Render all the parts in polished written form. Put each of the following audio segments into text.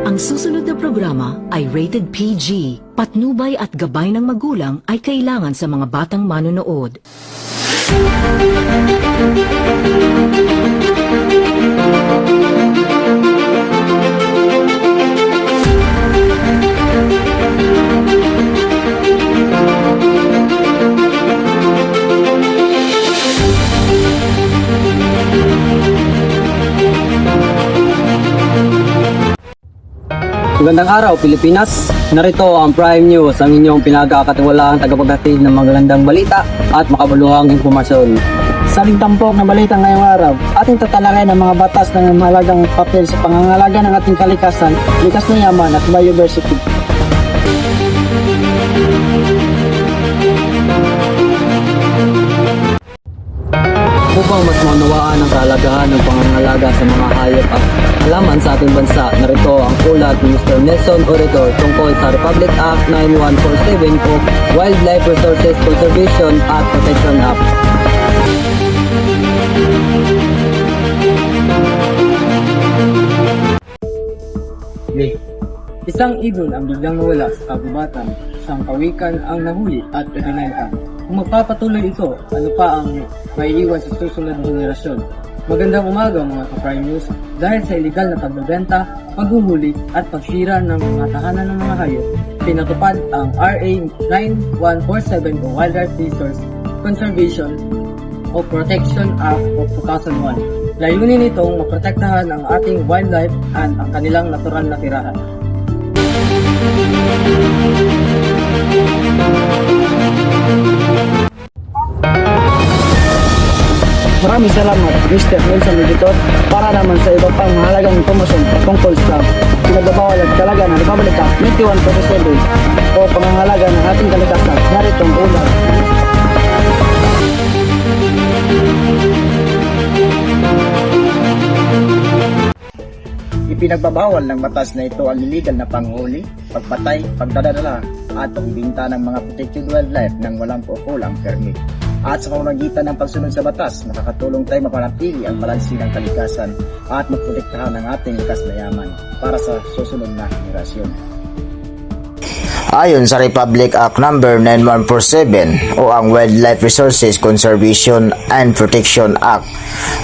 Ang susunod na programa ay rated PG. Patnubay at gabay ng magulang ay kailangan sa mga batang manonood. Magandang araw, Pilipinas! Narito ang Prime News, ang inyong pinagkakatiwalaang tagapaghatid ng magagandang balita at makabuluhang impormasyon. Sa tampok na balita ngayong araw, ating tatalakay ng mga batas ng mahalagang papel sa pangangalaga ng ating kalikasan, likas na yaman at biodiversity. Upang mas maunawaan ang kahalagahan ng pangangalaga sa mga hayop at halaman sa ating bansa, narito ang ulat ni Mr. Nelson Oritor tungkol sa Republic Act 9147 o Wildlife Resources Conservation and Protection Act. Isang ibon ang biglang nawala sa kagubatan, isang pawikan ang nahuli at pinanaykan. Kung magpapatuloy ito, ano pa ang maiiwan sa susunod na henerasyon? Magandang umaga mga ka-Prime News. Dahil sa iligal na pagbebenta, paghuhuli at pagsira ng mga tahanan ng mga hayop, pinatupad ang RA 9147 o Wildlife Resource Conservation o Protection Act of 2001. Layunin nitong maprotektahan ang ating wildlife at ang kanilang natural na tirahan. Maraming salamat, Mr. Nelson Editor, para naman sa iba pang mahalagang impormasyon tungkol sa pinagbabawal at kalaga ng Republic Act 9147 o pangangalaga ng ating kalikasan. Narito ang ulat. Ipinagbabawal ng batas na ito ang illegal na panghuli, pagpatay, pagdadala at pagbibinta ng mga protected wildlife nang walang paukulang permit. At sa pamamagitan ng pagsunod sa batas, makakatulong tayo mapanatili ang balansi ng kalikasan at maprotektahan ang ating likas na yaman para sa susunod na henerasyon. Ayon sa Republic Act No. 9147 o ang Wildlife Resources Conservation and Protection Act,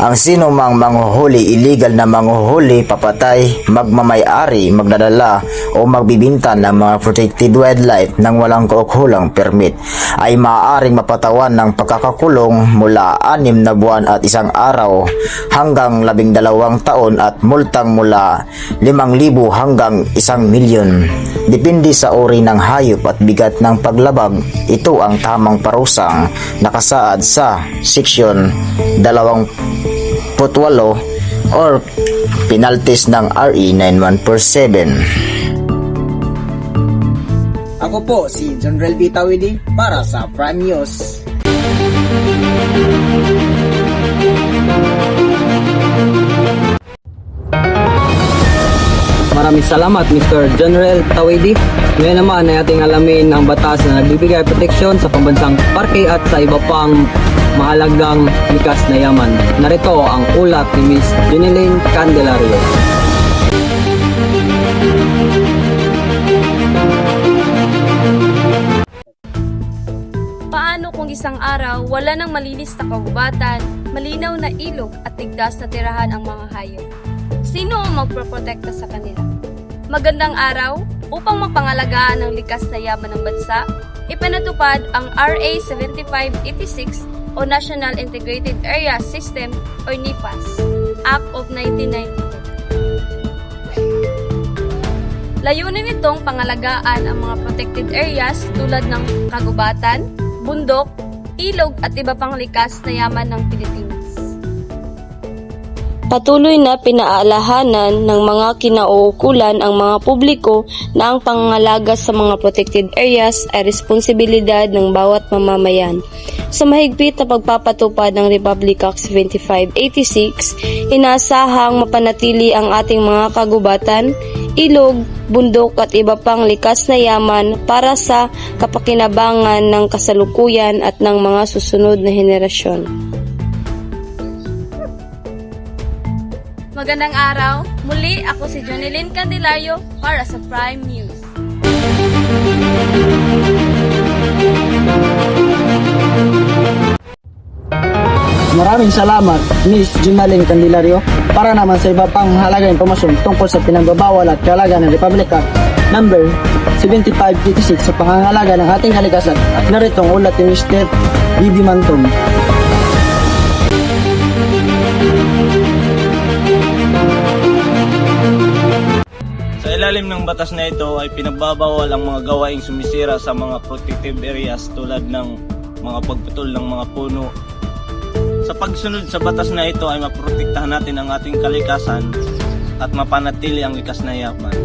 ang sino mang manghuhuli, illegal na manghuhuli, papatay, magmamay-ari, magdadala o magbibinta ng mga protected wildlife nang walang kaukulang permit ay maaaring mapatawan ng pagkakakulong mula 6 na buwan at 1 araw hanggang 12 taon at multang mula 5,000 hanggang 1 milyon. Depende sa uri ng hayop at bigat ng paglabag, ito ang tamang parusang nakasaad sa Seksyon 28 or penalties ng RE 9147. Ako po si General B. Tawidi para sa Prime News. Maraming salamat Mr. General Tawidi. Ngayon naman ay ating alamin ang batas na nagbibigay proteksyon sa pambansang parke at sa iba pang mahalagang likas na yaman. Narito ang ulat ni Ms. Jeneline Candelario. Paano kung isang araw wala nang malinis na kagubatan, malinaw na ilog at tigdas na tirahan ang mga hayop? Sino ang magproprotekta sa kanila? Magandang araw! Upang mapangalagaan ang likas na yaman ng bansa, ipinatupad ang RA 7586 o National Integrated Area System o NIFAS, Act of 1992. Layunin nitong pangalagaan ang mga protected areas tulad ng kagubatan, bundok, ilog at iba pang likas na yaman ng Pilipinas. Patuloy na pinaalahanan ng mga kinauukulan ang mga publiko na ang pangangalaga sa mga protected areas ay responsibilidad ng bawat mamamayan. Sa mahigpit na pagpapatupad ng Republic Act 7586, inaasahang mapanatili ang ating mga kagubatan, ilog, bundok at iba pang likas na yaman para sa kapakinabangan ng kasalukuyan at ng mga susunod na henerasyon. Magandang araw. Muli, ako si Jonelyn Candelario para sa Prime News. Maraming salamat, Miss Junalyn Candelario, para naman sa iba pang mahalagang impormasyon tungkol sa pinagbabawal at kaalaga ng Republic Act number 7586 sa pangangalaga ng ating kalikasan. At narito ang ulat ni Mr. Bibi Mantong. Sa ilalim ng batas na ito ay pinagbabawal ang mga gawaing sumisira sa mga protective areas tulad ng mga pagputol ng mga puno. Sa pagsunod sa batas na ito ay maprotektahan natin ang ating kalikasan at mapanatili ang likas na yaman.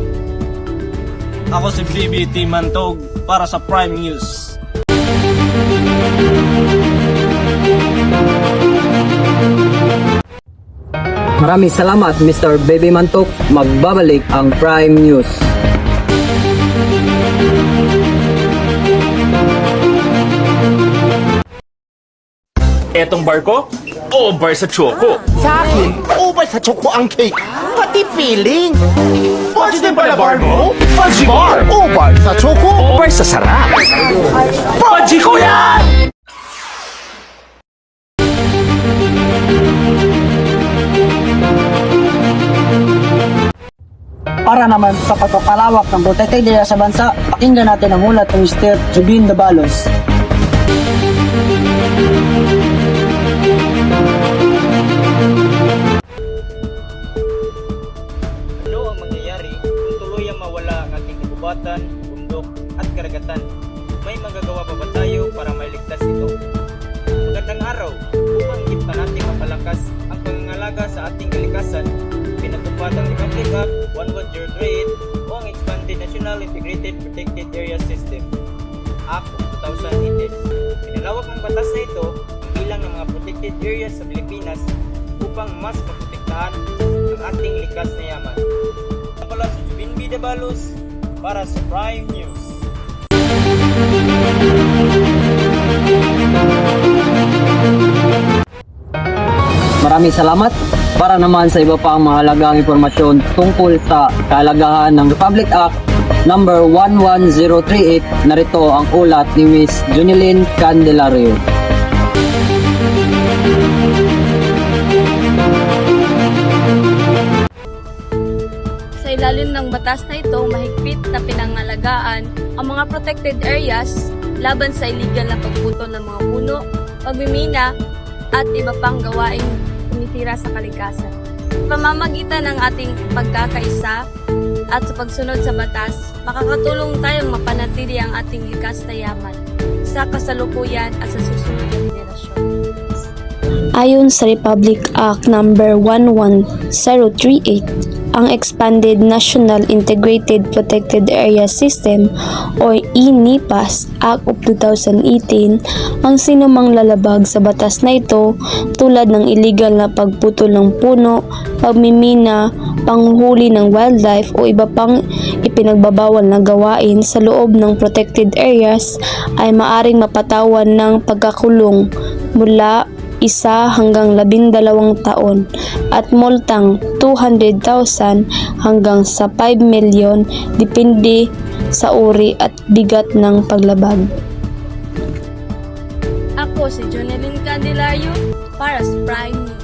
Ako si BBT Mantog para sa Prime News. Maraming salamat, Mr. Baby Mantok. Magbabalik ang Prime News. Etong bar ko, over sa choco. Sa akin, over sa choco ang cake. Pati feeling. Fudge din pala bar mo? Fudgy bar. Over sa choco. Over sa sarap. Fudgy ko yan! Para naman sa pagpapalawak ng protected area sa bansa, pakinggan natin ang ulat ng Mr. Jubin Dabalos. Ano ang mangyayari kung tuluyang mawala ang ating kagubatan, bundok at karagatan? May magagawa pa ba tayo para mailigtas ito? Magandang araw! Upang higit pa natin mapalakas ang pangangalaga sa ating kalikasan, pinatupad ang Republic Act 11038 o ang Expanded National Integrated Protected Area System Act of 2018. Pinalawak ng batas na ito ang bilang ng mga protected areas sa Pilipinas upang mas maprotektahan ang ating likas na yaman. Ako pala si Jubin B. Dabalos para sa Prime News. Maraming salamat. Para naman sa iba pang mahalagang impormasyon tungkol sa kahalagahan ng Republic Act number 11038, narito ang ulat ni Miss Junilyn Candelario. Sa ilalim ng batas na ito, mahigpit na pinangalagaan ang mga protected areas laban sa illegal na pagputol ng mga puno, pagmimina, at iba pang gawaing tumitira sa kalikasan. Pamamagitan ng ating pagkakaisa at sa pagsunod sa batas, makakatulong tayong mapanatili ang ating likas na yaman sa kasalukuyan at sa susunod na henerasyon. Ayon sa Republic Act number 11038, ang Expanded National Integrated Protected Area System or INIPAS Act of 2018, ang sinumang lalabag sa batas na ito tulad ng illegal na pagputol ng puno, pagmimina, panghuhuli ng wildlife o iba pang ipinagbabawal na gawain sa loob ng protected areas ay maaring mapatawan ng pagkakulong mula 1 hanggang 12 taon at multang 200,000 hanggang sa 5 milyon depende sa uri at bigat ng paglabag. Ako si Jonelyn Candelario para sa Prime News.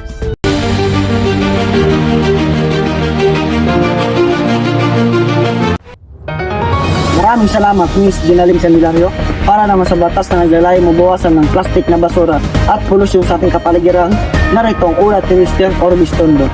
Maraming salamat, Miss Junalyn Candelario, para naman sa batas na naglalay mabawasan ng plastic na basura at polusyon sa ating kapaligiran. Narito ang ulat ni Mr. Orbis Tondo.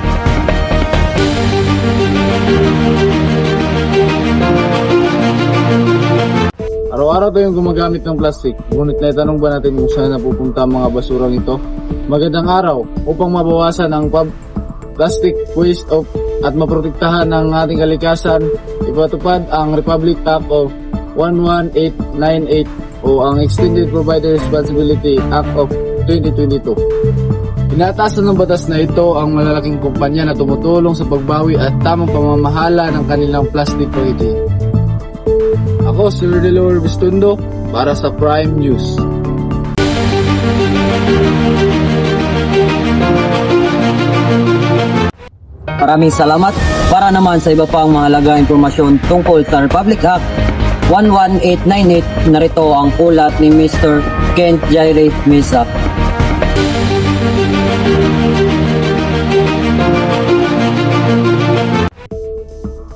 Araw-araw tayong gumagamit ng plastic, ngunit naitanong ba natin kung saan napupunta ang mga basurang ito? Magandang araw! Upang mabawasan ang plastic waste at maprotektahan ng ating kalikasan, ipatupad ang Republic Act of 11898 o ang Extended Provider Responsibility Act of 2022. Inatasan ng batas na ito ang malalaking kumpanya na tumutulong sa pagbawi at tamang pamamahala ng kanilang plastic packaging. Ako si Rodelor Bistondo para sa Prime News. Maraming salamat. Para naman sa iba pang mahalaga impormasyon tungkol sa Republic Act 11898, narito ang ulat ni Mr. Kent Jaire Mesa.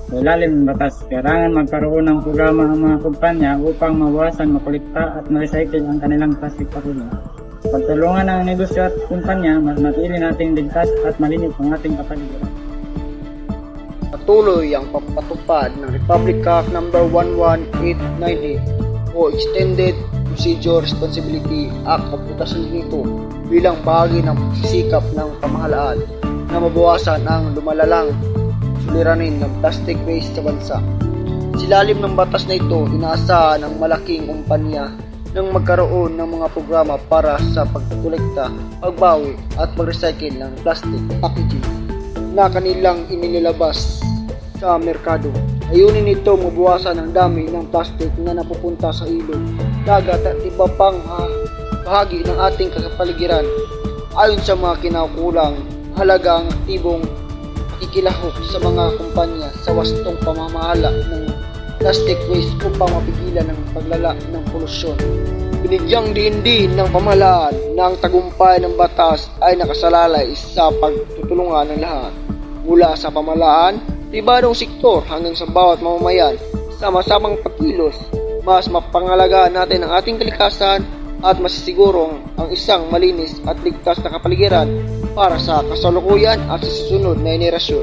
Sa ilalim ng batas, kailangan magkaroon ng programa ang mga kumpanya upang mabawasan, makolekta at ma-recycle ang kanilang plastic packaging. Pagtulungan ng negosyo at kumpanya, mas matili nating ligtas at malinis ang ating kapaligiran. Patuloy ang pagpatupad ng Republic Act No. 11898 o Extended Procedure Responsibility Act of 2002 bilang bahagi ng pagsisikap ng pamahalaan na mabawasan ang lumalalang suliranin ng plastic waste sa bansa. Silalim ng batas na ito, inaasahan ng malaking kumpanya nang magkaroon ng mga programa para sa pagkolekta, pagbawi at pag-recycle ng plastic packaging na kanilang inilabas sa merkado. Ayunin nito mabawasan ang dami ng plastic na napupunta sa ilog, dagat at iba pang bahagi ng ating kapaligiran. Ayon sa mga kinaukulang, halaga ang aktibong ikilahok sa mga kumpanya sa wastong pamamahala ng plastic waste upang mapigilan ang paglala ng polusyon. Binigyang diin ng pamahalaan na ang tagumpay ng batas ay nakasalalay sa pagtutulungan ng lahat, mula sa pamahalaan, pribadong sektor hanggang sa bawat mamamayan. Sama-samang pagkilos, mas mapangalagaan natin ang ating kalikasan at masisiguro ang isang malinis at ligtas na kapaligiran para sa kasalukuyan at sa susunod na henerasyon.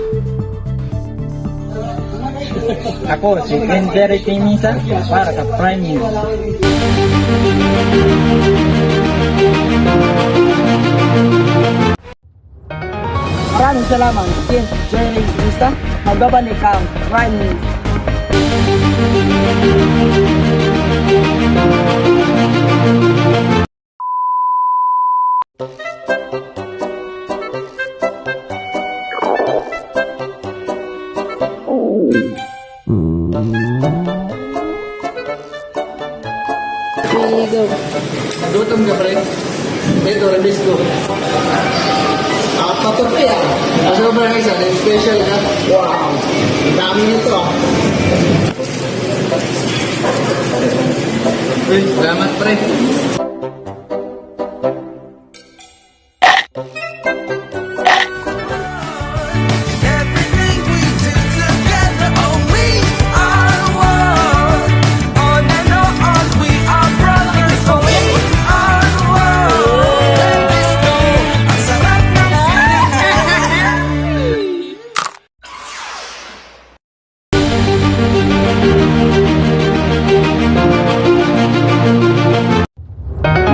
Ako si Ken Jaire Mesa para sa Prime News. Maraming salamat, Kent Jaire Mesa. Magbabalik ang Prime News. Gutom ka, pre. Ito, release ko. Apat pa yan. Sobrang isa, special ka. Wow. Ang dami nito, ah. Salamat, pre.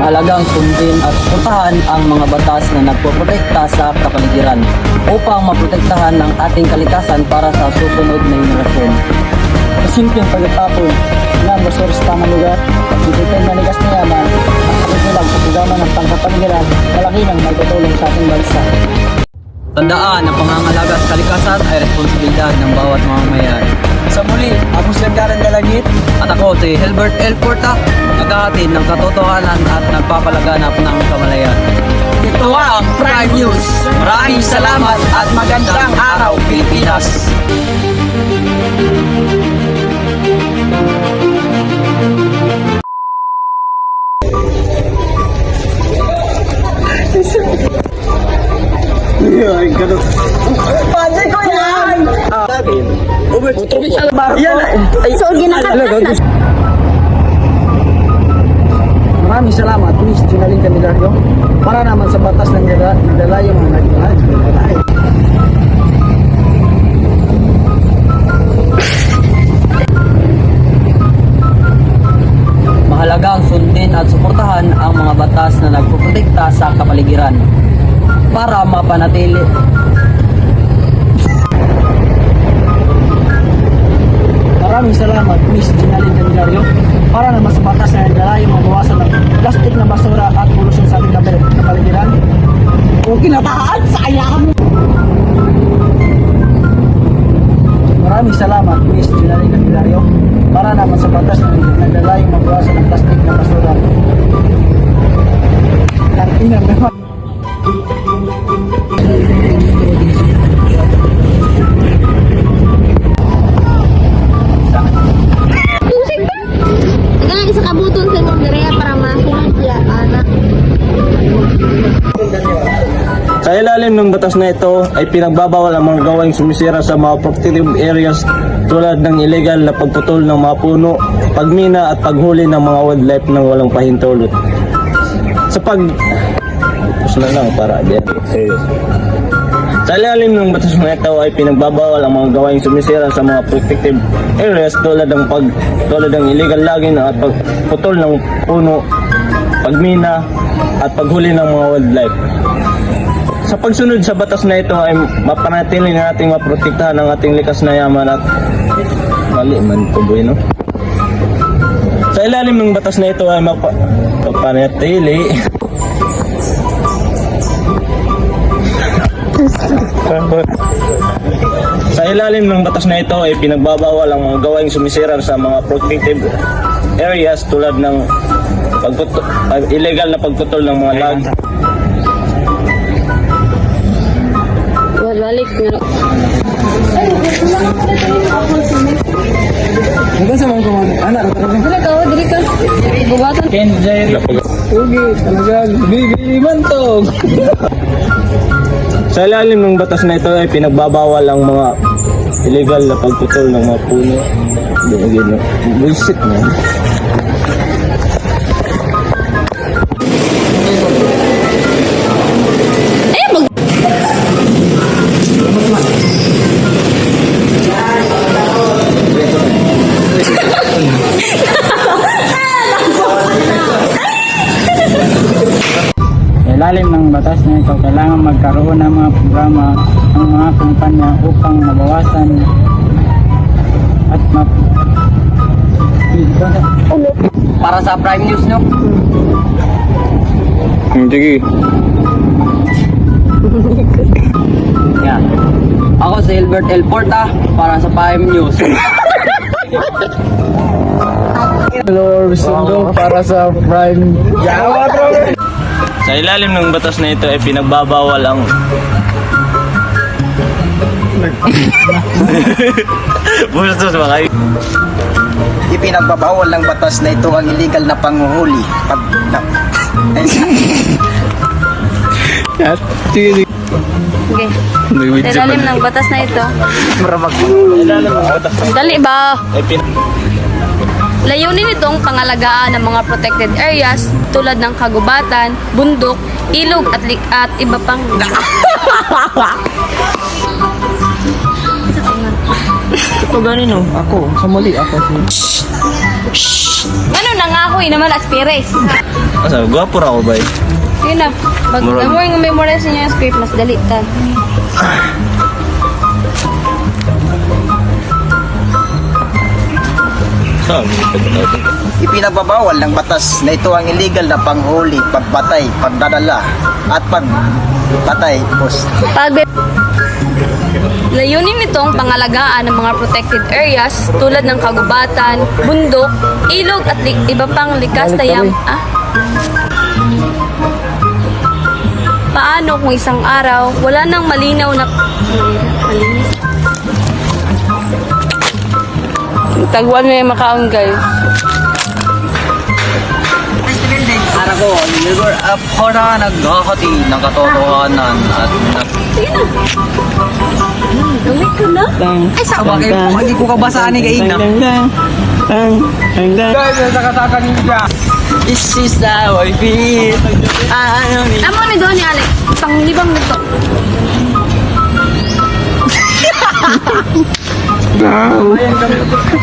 Mahalagang sundin at puntahan ang mga batas na nagpoprotekta sa kapaligiran upang maprotektahan ang ating kalikasan para sa susunod na henerasyon. Simpleng pagtatapon ng basura sa tamang lugar at sisipin na ligas na yaman at kapilang sa programa ng pangkapaligiran, malaki nang magtutulong sa ating bansa. Tandaan na pangangalaga sa kalikasan ay responsibilidad ng bawat mamamayan. Sa muli, ako si Karen Dalagit at ako si Hilbert L. Porta, naghahatid ng katotohanan at nagpapalaganap ng kamalayan. Ito ang Prime News. Maraming salamat at magandang araw, Pilipinas! Pwede ko yan! Maraming salamat, Miss Ginaling Camilario, para naman sa batas ng nagdala yung mga nagdala. Mahalagang sundin at suportahan ang mga batas na nagpoprotekta sa kapaligiran para mapanatili. Maraming salamat, Miss Ginaling Camilario, para naman sa batas na nagdala yung mabawasan ng plastic na basura at polusyon sa ating kapaligiran. O kinataan, sayang! Maraming salamat, Miss Ginaling Camilario, para naman sa batas na nagdala yung mabawasan ng plastic na basura. Ang inang naman. batas na ito ay pinagbabawal ang mga gawaing sumisira sa mga protected areas tulad ng illegal na pagputol ng mga puno, pagmina at paghuli ng mga wildlife ng walang pahintulot. Tapos na lang para diyan. Sa ilalim ng batas na ito ay pinagbabawal ang mga gawaing sumisira sa mga protected areas tulad ng illegal logging at pagputol ng puno, pagmina at paghuli ng mga wildlife. Sa pagsunod sa batas na ito ay mapanatili nating maprotektahan ang ating likas na yaman at mali man po no? Sa ilalim ng batas na ito ay mapanatili Sa ilalim ng batas na ito ay pinagbabawal ang mga gawaing sumisira sa mga protected areas tulad ng illegal na pagputol ng mga lag. Balik nga. Hanggang sa mga kumano. Anak, Dili ka. Gubatan. Ken Jerry. Ugi, talagang bibili mantog. Sa ilalim ng batas na ito ay pinagbabawal ang mga illegal na pagputol ng mga puno. Bullshit man. Sa ilalim ng batas na ito, kailangan magkaroon ng mga programa ng mga kumpanya upang mabawasan at para sa Prime News, no? Sige. Yeah. Ako si Hilbert L. Porta para sa Prime News. Lord Sundo para sa Prime. Sa ilalim ng batas na ito ay pinagbabawal ang Bustos ba kayo? Ipinagbabawal ng batas na ito ang illegal na panguhuli. Okay. Sa ilalim ng batas na ito. Dali ba? Layunin nitong pangalagaan ng mga protected areas tulad ng kagubatan, bundok, ilog at iba pang Ito ganin, no? Ako, sa mali ako. Ano nangahoy naman aspires? Asa, gwapo ra ako ba? Sige na, pag mo yung memorize niya yung script, mas dali ta. Ipinagbabawal ng batas na ito ang illegal na panghuli, pagpatay, pagdadala at pagpatay. Layunin nitong pangalagaan ng mga protected areas tulad ng kagubatan, bundok, ilog at iba pang likas na Paano kung isang araw wala nang malinaw na malinis? Taguan mo yung makaunggay. Para ko, never up ko na naghahati ng katotohanan at Sige na. Gawin ko na. Ay, sa bagay po, hindi ko kabasaan ni Kaina. Guys, sa kataka ninja. This is how I feel. Amo ni Donnie Alex. Panglibang nito.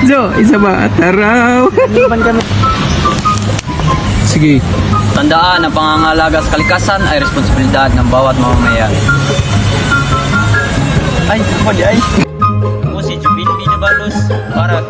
So, isa ba? Taraw. Sige. Tandaan na pangangalaga sa kalikasan ay responsibilidad ng bawat mamamayan. Ay, ako di ay. Ako si Jubin Binabalos para